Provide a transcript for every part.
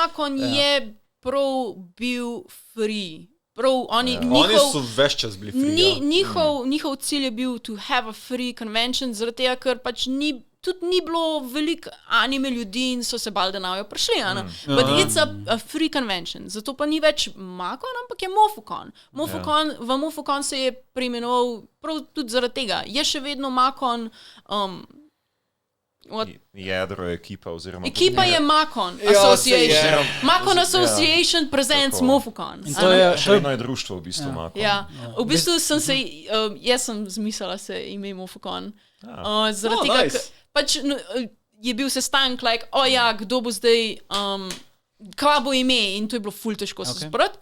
Makon je prav bil free. Prav, Oni so več čas bili free. Njihov cilj je bil to have a free convention, zaradi tega, ker pač tudi ni bilo veliko anime ljudi in so se bali, da navajo prišli. But it's a free convention. Zato pa ni več Makon, ampak je Mofukon. V Mofukon se je preimenoval prav tudi zaradi tega. Je še vedno Makon... Jedro ekipa oziroma... Ekipa je Makon Association. Makon Association presents Mofukon. In to je še eno društvo v bistvu Makon. Ja, v bistvu jaz sem zmislila se ime Mofukon. Zaradi tega, pač je bil sestanek, kdo bo zdaj... Kva bo ime in to je bilo ful težko se sprati.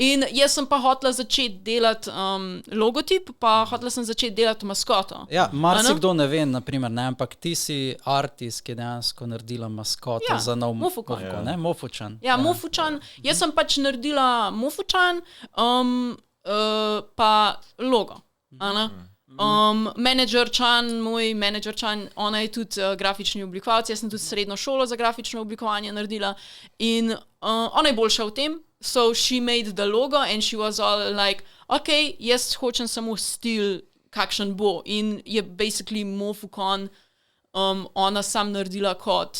In jaz sem pa hotela začeti delati logotip, pa hotela sem začeti delati maskoto. Ja, marsikdo ne ve, naprimer, ampak ti si artist, ki je dejansko naredila maskoto za nov Mofukon, ne? Mofučan. Ja, Mofučan. Jaz sem pač naredila Mofučan, pa logo. Moj menedžerčan, ona je tudi grafični oblikovalec, jaz sem tudi srednjo šolo za grafično oblikovanje naredila in ona je boljša v tem, so she made the logo and she was all like, ok, jaz hočem samo stil, kakšen bo in je basically Mofukon ona sam naredila kot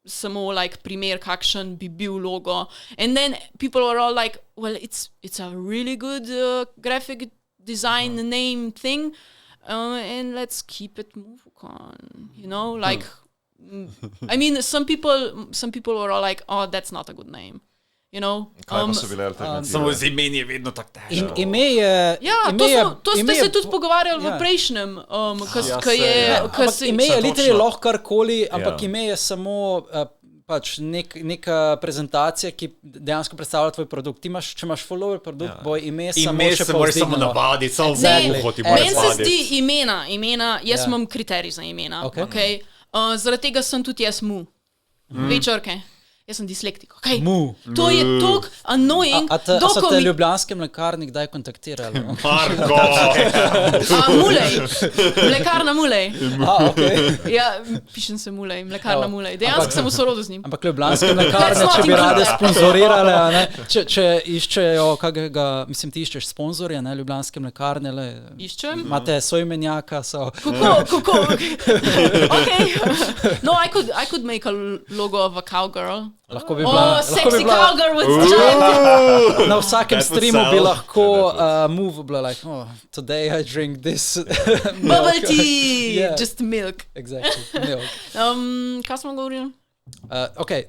samo primer, kakšen bi bil logo and then people were all like, well, it's a really good graphic design name thing, and let's keep it Mofukon. I mean, some people were all like, oh, that's not a good name. Kaj pa so bile alternative? Samo z imen je vedno tako težko. Ime je... Ja, to ste se tudi pogovarjali v prejšnjem, ime je literally lahko karkoli, ampak ime je samo... pač neka prezentacija, ki dejansko predstavlja tvoj produkt. Če imaš follower produkt, bo ime samo še povzdignilo. Ime se samo navaditi, samo uho ti bo navaditi. Meni se zdi imena, jaz imam kriterij za imena. Zaradi tega sem tudi jaz mu. Dve črke. Jaz sem dislektik. Mu. To je toliko annoying. A so te ljubljanske mlekarni kdaj kontaktirali? Marko! Mulej. Mlekarna Mulej. Okay. Ja, pišem se Mulej, mlekarna Mulej. Dejansko sem v sorodu z njim. Ampak ljubljanske mlekarne, če bi rade sponzorirale, če iščejo kakega, mislim, ti iščeš sponzorje, ljubljanske mlekarne, iščem. Imate soimenjaka, so... Kako? Okay. No, I could make a logo of a cowgirl. Lahko bi bila... Sexy cowgirl with giant. Na vsakem streamu bi lahko move bila like, today I drink this bubble tea, just milk. Exactly, milk. Kaj smo govorili? Okay.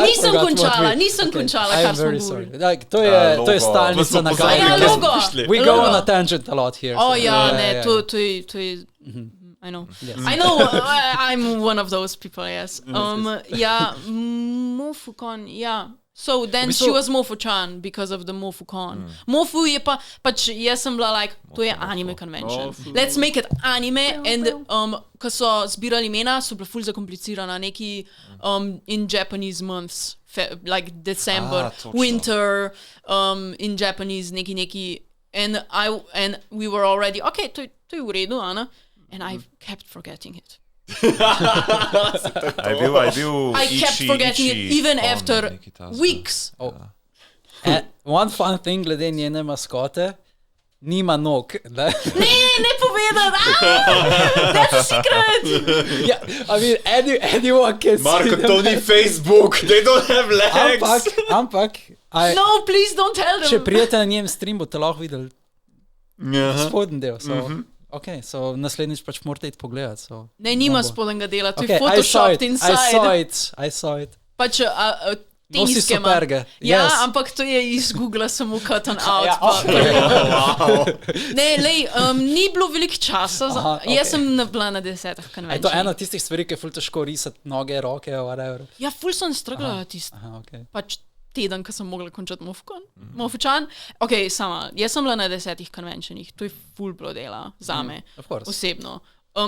Nisem končala, kar smo govorili. To je stalnica na Gavi. We go on a tangent a lot here. To je... I know. Yes. I know. I'm one of those people. Yes. Mofukon. Yeah. So then she was Mofu-chan because of the Mofukon. Mofu je pač jaz sem bila like, to je anime convention. Let's make it anime. And ko so zbirali imena, so bila ful zakomplicirana. Neki in Japanese months, like December, winter, in Japanese neki. And we were already, okay, to je v redu, Ana. And I kept forgetting it. I kept forgetting it even after weeks. One fun thing glede njene maskote, nima nog. Ne povedati! That's a secret! Yeah, I mean, anyone can see Marko, to ni Facebook, they don't have legs. Ampak... No, please don't tell them. Če prijete na njem stream, boste lahko videli spodnji del. Ok, so naslednjič pač morate iti pogledati. Ne, nima spodnjega dela, to je photoshopped inside. I saw it. Pač nosi superge. Ja, ampak to je iz Google samo cut and out. Ne, ni bilo veliko časa. Jaz sem bila na 10 konvenčih. Je to ena tistih stvari, ki je ful težko risati noge, roke, whatever? Ja, ful sem strgla tisti. Pač teden, ko sem mogla končati Mofučan. Ok, jaz sem bila na 10 konvenčenih, to je ful bilo dela zame, osebno.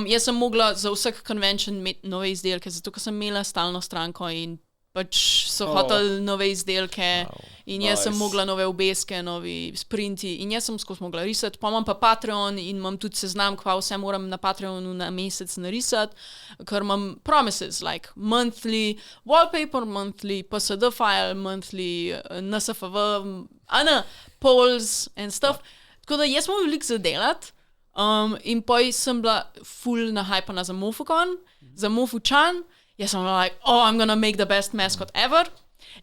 Jaz sem mogla za vsak konvenčen imeti nove izdelke, zato ker sem imela stalno stranko in pač so hoteli nove izdelke in jaz sem mogla nove obeske, novi sprinti in jaz sem skozi mogla risati. Pa imam pa Patreon in imam tudi seznam, kva vse moram na Patreonu na mesec narisati, ker imam promises, like monthly wallpaper, monthly PSD file, monthly NSFW, polls and stuff. Tako da jaz imam veliko za delati in poj sem bila full nahypana za MofuCon, za MofuChan. Jaz sem bila like, I'm gonna make the best mascot ever.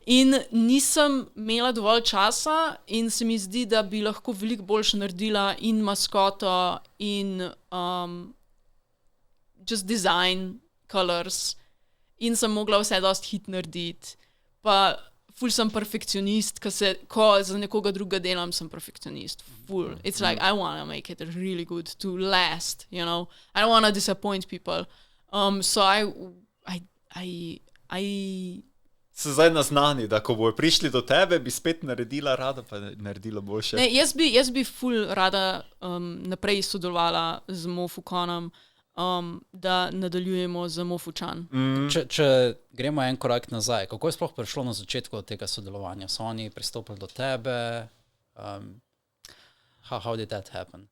In nisem imela dovolj časa in se mi zdi, da bi lahko veliko boljše naredila in maskoto in just design, colors. In sem mogla vse dosti hit narediti. Pa ful sem perfekcionist, ko za nekoga druga delam, sem perfekcionist. Full. It's like, I wanna make it really good to last, you know. I don't wanna disappoint people. So Se zdaj naznani, da ko bojo prišli do tebe, bi spet naredila rada, pa naredila boljše. Ne, jaz bi ful rada naprej sodelovala z MofuConom, da nadaljujemo z MofuChan. Če gremo en korak nazaj, kako je sploh prišlo na začetku tega sodelovanja? So oni pristopili do tebe? How did that happen?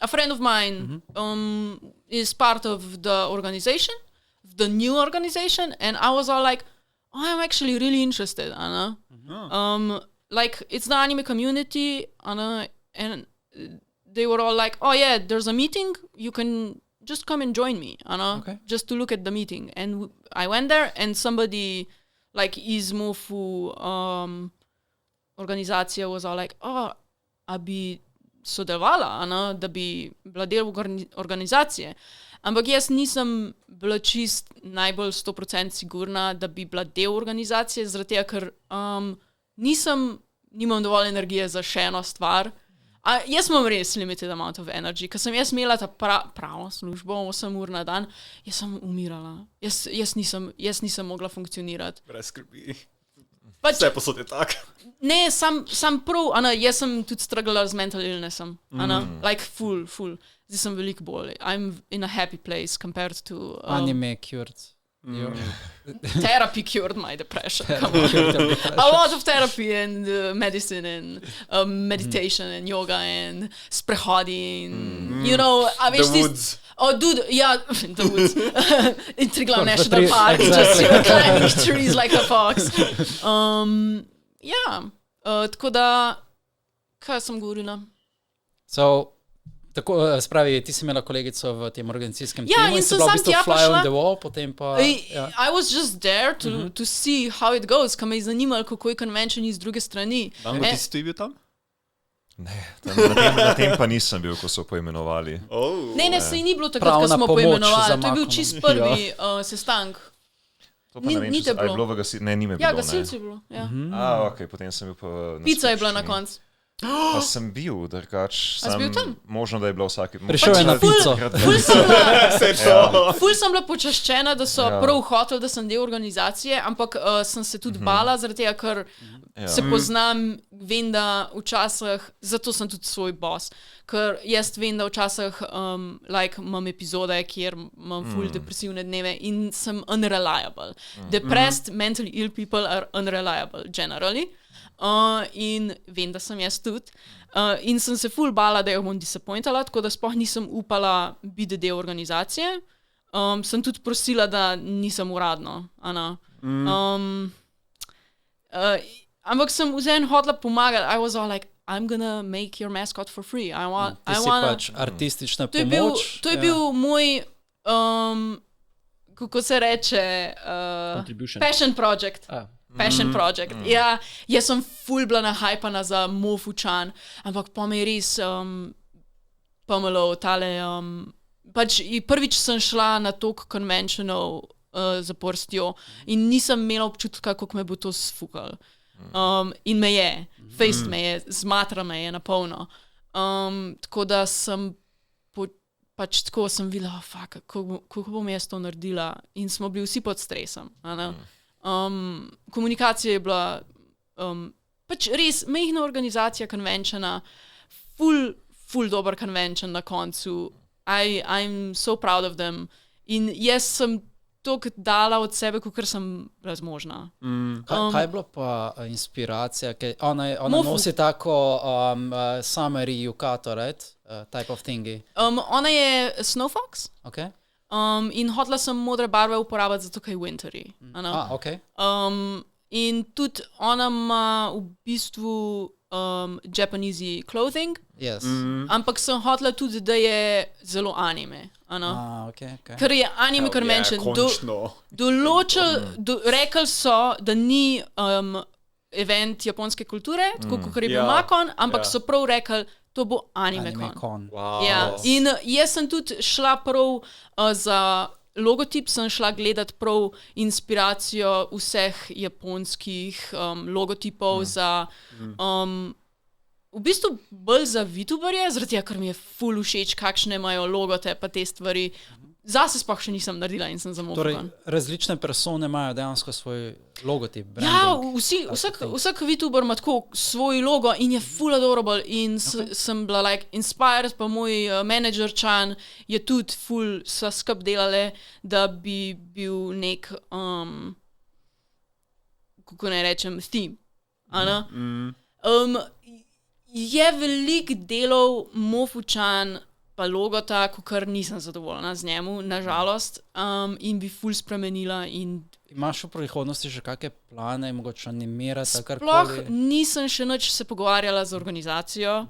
A friend of mine is part of the organization, the new organization, and I was all like, I'm actually really interested, Anna. Like, it's the anime community, Anna, and they were all like, there's a meeting, you can just come and join me, Anna, just to look at the meeting. And I went there, and somebody, like, iz Mofu organizacija was all like, a bi sodelovala, da bi bila del organizacije. Ampak jaz nisem bila čist najbolj 100% sigurna, da bi bila del organizacije, zaradi tega, ker nimam dovolj energije za še eno stvar. Jaz imam res limited amount of energy. Ker sem jaz imela ta pravo službo 8 ur na dan, jaz sem umirala. Jaz nisem mogla funkcionirati. Brez skrbi. Vse posod je tak. Ne, sam prav, jaz sem tudi struggla z mental illnessom. Like full. Zdaj sem veliko bolj. I'm in a happy place compared to... Anime cured. Therapy cured my depression. A lot of therapy and medicine and meditation and yoga and sprehodi and, you know... The woods. Oh, dude, the woods. In Triglav National Park, just climbing trees like a fox. Tako da, kaj sem govorila? Spravi, ti si imela kolegico v tem organizacijskem timu in si bila v bistvu fly on the wall, potem pa... I was just there to see how it goes, ka me je zanimalo, kako je convention iz druge strani. Dango, ti si bil tam? Ne, na tem pa nisem bil, ko so poimenovali. Ne, se ni bilo takrat, ko smo poimenovali. To je bil čist prvi sestank. To pa ne vem, če je bilo v gasilci. Ne, ni me bilo. Ja, gasilci je bilo. Potem sem bil pa... Pica je bila na koncu. Pa sem bil, drugač. A si bil tam? Možno, da je bila vsaki... Prišel je na pico. Ful sem bila počaščena, da so prav hoteli, da sem del organizacije, ampak sem se tudi bala, zaradi tega, ker se poznam, vem, da včasih, zato sem tudi svoj boss, ker jaz vem, da včasih imam epizode, kjer imam ful depresivne dneve in sem unreliable. Depressed, mentally ill people are unreliable, generally. In vem, da sem jaz tudi. In sem se ful bala, da jo bom disappointala, tako da sploh nisem upala biti del organizacije. Sem tudi prosila, da nisem uradno. Ampak sem vseeno hotela pomagati. I was all like, I'm gonna make your mascot for free. Ti si pač artistična pomoč. To je bil moj, kako se reče, passion project. Passion project. Ja, jaz sem ful bila nahypana za MofuChan, ampak pa me res pomalo tale... Pač prvič sem šla na tok conventionov zaporstjo in nisem imela občutka, kako me bo to sfukal. In me je. Faced me je, zmatra me je napolno. Tako da sem pač tako sem videla, kako bom jaz to naredila. In smo bili vsi pod stresom. Komunikacija je bila pač res mehna organizacija conventiona, ful dober convention na koncu. I'm so proud of them. In jaz sem toliko dala od sebe, kot sem razmožna. Kaj je bilo pa inspiracija? Ona nosi tako summery yukato, right? Type of thingy. Ona je Snowfox. Okay. In hotela sem modre barve uporabiti, zato ker je winterji. Okay. In tudi ona ima v bistvu Japanese clothing, Yes. ampak sem hotela tudi, da je zelo anime. Okay. Ker je anime, kar menšen. Rekli so, da ni event japonske kulture, tako kot je bil Makon, ampak so prav rekli, to bo anime kon. Wow. Ja. In jaz sem tudi šla prav za logotip, sem šla gledati prav inspiracijo vseh japonskih logotipov za v bistvu bolj za VTuberje, zaradi tega, ker mi je ful všeč, kakšne imajo logote pa te stvari. Zase sploh še nisem naredila in sem zamotila. Torej, različne persone imajo dejansko svoj logotip, branding. Ja, vsak VTuber ima tako svoj logo in je full adorable in sem bila like inspired, pa moj manager Chan je tudi full, sva skup delale, da bi bil nek, kako naj rečem, theme. Je veliko delov Mofu-chan pa logota, kar nisem zadovoljna z njemu, nažalost, in bi ful spremenila. Imaš v prihodnosti že kakšne plane, mogoče animirati? Sploh nisem še nič se pogovarjala z organizacijo,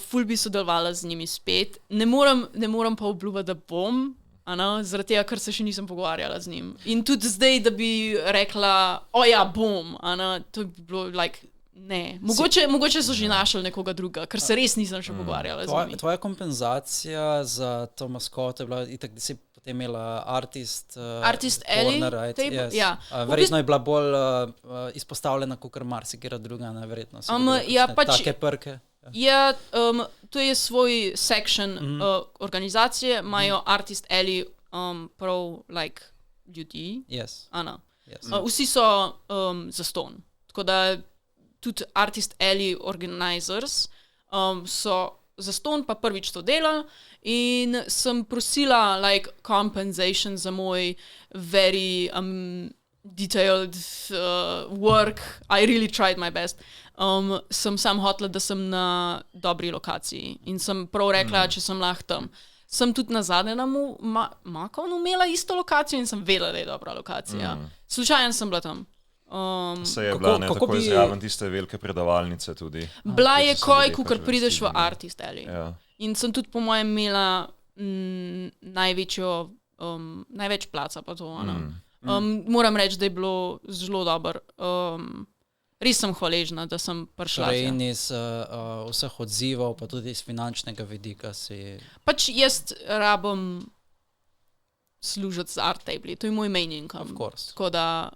ful bi sodelovala z njimi spet. Ne morem pa obljubiti, da bom, zaradi tega, ker se še nisem pogovarjala z njim. In tudi zdaj, da bi rekla, bom, to bi bilo like, ne, mogoče so že našli nekoga druga, ker se res nisem še pogovarjala z njimi. Tvoja kompenzacija za to maskoto je bila itak, da si potem imela Artist Ellie, right? Yes. Ja. Verjetno je bila bolj izpostavljena kot marsikera druga, verjetno. Take prke. Ja, to je svoj section organizacije, imajo Artist Ellie prav like ljudi. Yes. Vsi so zastonj. Tako da tudi Artist Ellie organizers so zastonj pa prvič to delali in sem prosila like compensation za moj very detailed work. I really tried my best. Sem sam hotela, da sem na dobri lokaciji in sem prav rekla, če sem lahko tam. Sem tudi nazadnje na Makonu imela isto lokacijo in sem vedela, da je dobra lokacija. Slučajno sem bila tam. Se je bila tako zraven tiste velike predavalnice tudi. Bila je kar prideš v Artist Alley. Ja. In sem tudi po mojem imela največ placa pa to. Moram reči, da je bilo zelo dobro. Res sem hvaležna, da sem prišla. Torej in iz vseh odzivov, pa tudi iz finančnega vidika si... Pač jaz rabim služiti z art tabli. To je moj main income. Of course. Tako da...